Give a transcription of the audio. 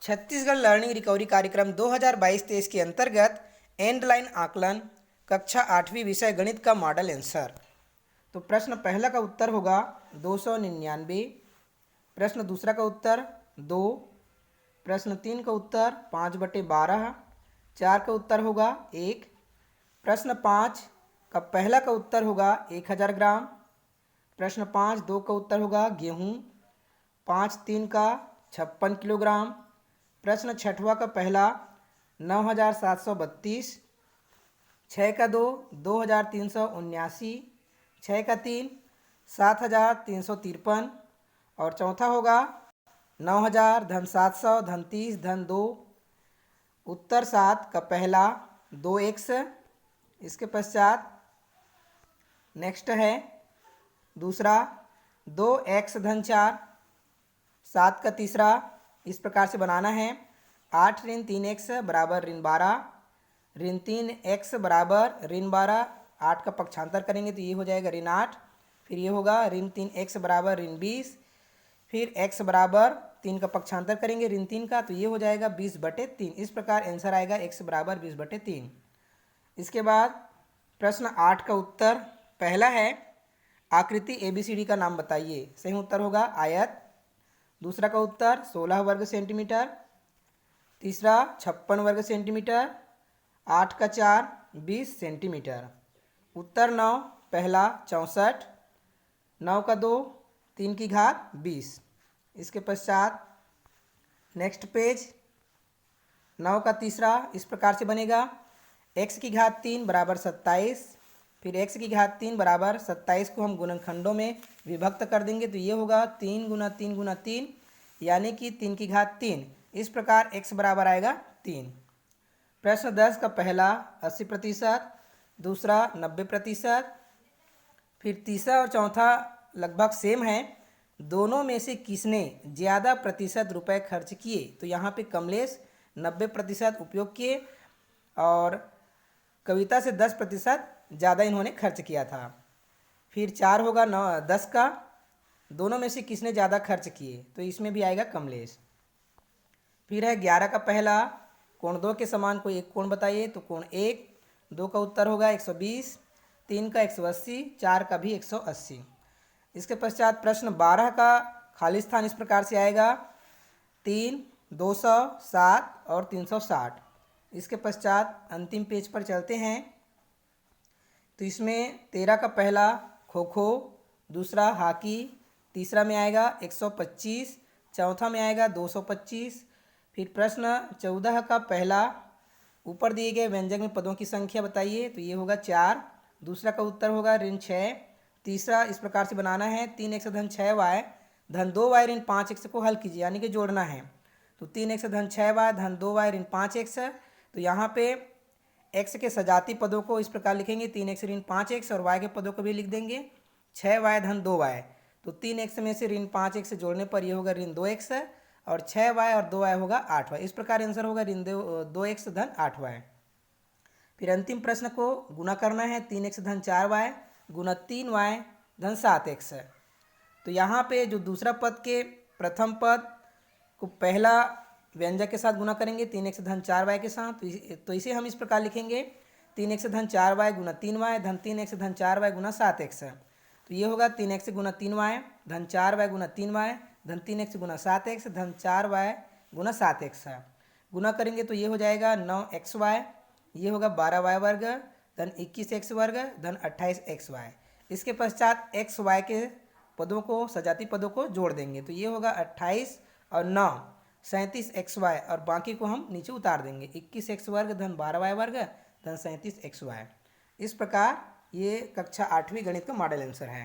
Chhattisgarh learning recovery कार्यक्रम 2022-23 के अंतर्गत एंड लाइन आकलन कक्षा 8वीं विषय गणित का मॉडल आंसर। तो प्रश्न पहला का उत्तर होगा 299, प्रश्न दूसरा का उत्तर 2, प्रश्न 3 का उत्तर 5/12, 4 का उत्तर होगा 1, प्रश्न 5 का पहला का उत्तर होगा 1000 ग्राम, प्रश्न 5 2 का उत्तर होगा गेहूँ, 5 3 का 56 किलोग्राम, प्रश्न छठवां का पहला 9732, 6 का 2 2379, 6 का 3 7353 और चौथा होगा 9000 धन 700 धन 30 धन 2, उत्तर 7 का पहला 2x। इसके पश्चात नेक्स्ट है दूसरा 2x धन 4, 7 का तीसरा इस प्रकार से बनाना है 8 ऋण 3x बराबर ऋण 12, ऋण 3x बराबर ऋण 12, 8 का पक्षांतर करेंगे तो ये हो जाएगा ऋण 8, फिर ये होगा ऋण 3x बराबर ऋण 20, फिर x बराबर 3 का पक्षांतर करेंगे ऋण 3 का तो ये हो जाएगा 20/3। इस प्रकार आंसर आएगा x बराबर 20/3। इसके बाद प्रश्न 8 का उत्तर पहला है आकृति ABCD का नाम बताइए। सही उत्तर होगा आयत, दूसरा का उत्तर 16 वर्ग सेंटीमीटर, तीसरा 56 वर्ग सेंटीमीटर, 8 का 4 20 सेंटीमीटर, उत्तर 9 पहला 64, 9 का 2 3 की घात 20। इसके पश्चात नेक्स्ट पेज 9 का तीसरा इस प्रकार से बनेगा x की घात 3 बराबर 27, फिर x की घात 3 बराबर 27 को हम गुणनखंडों में विभक्त कर देंगे तो ये होगा 3 गुना 3 गुना 3 यानी कि 3 की घात 3। इस प्रकार x बराबर आएगा 3। प्रश्न 10 का पहला 80%, दूसरा 90%, फिर तीसरा और चौथा लगभग सेम है। दोनों में से किसने ज़्यादा प्रतिशत रुपए खर्च किए? तो यहाँ पे कमलेश 90% उपयोग किए और कविता से 10% ज़्यादा इन्होंने खर्च किया था। फिर 4 होगा 10 का, दोनों में से किसने ज़्यादा खर्च किए? तो इसमें भी आएगा कमलेश। फिर है 11 का पहला कोण 2 के समान कोई एक कोण बताइए तो कोण 1, 2 का उत्तर होगा 120, 3 का 180, 4 का भी 180। इसके पश्चात प्रश्न 12 का खाली स्थान इस प्रकार से आएगा 3, 200, 7 और 360। इसके पश्चात अंतिम पेज पर चलते हैं तो इसमें 13 का पहला खो खो, दूसरा हॉकी, तीसरा में आएगा 125, चौथा में आएगा 225। फिर प्रश्न 14 का पहला ऊपर दिए गए व्यंजक में पदों की संख्या बताइए तो ये होगा 4, दूसरा का उत्तर होगा ऋण 6, तीसरा इस प्रकार से बनाना है 3x धन 6y धन 2y ऋण 5x को हल कीजिए यानी कि जोड़ना है तो 3x धन 6y धन 2y ऋण 5x। तो यहाँ पे x के सजाती पदों को इस प्रकार लिखेंगे 3x ऋण 5x और y के पदों को भी लिख देंगे 6y धन 2y। तो 3x में से ऋण 5x जोड़ने पर यह होगा ऋण 2x और 6y और 2y होगा 8y। इस प्रकार आंसर होगा ऋण 2x धन 8y। फिर अंतिम प्रश्न को गुना करना है 3x धन 4y गुना 3y धन 7x। तो यहाँ पे जो दूसरा पद के प्रथम पद को पहला व्यंजक के साथ गुना करेंगे 3x धन 4y के साथ तो इसे हम इस प्रकार लिखेंगे 3x धन 4y गुना 3y धन 3x धन 4y गुना 7x। तो ये होगा 3x गुना 3y धन 4y गुना 3y धन 3x गुना 7x धन 4y गुना 7x। गुना करेंगे तो ये हो जाएगा 9xy, ये होगा 12y वर्ग धन 21x वर्ग धन 28xy। इसके पश्चात xy के पदों को सजाती पदों को जोड़ देंगे तो ये होगा 28 और 9 37xy और बाकी को हम नीचे उतार देंगे 21x वर्ग धन 12y वर्ग धन 37xy। इस प्रकार ये कक्षा 8वीं गणित का मॉडल आंसर है।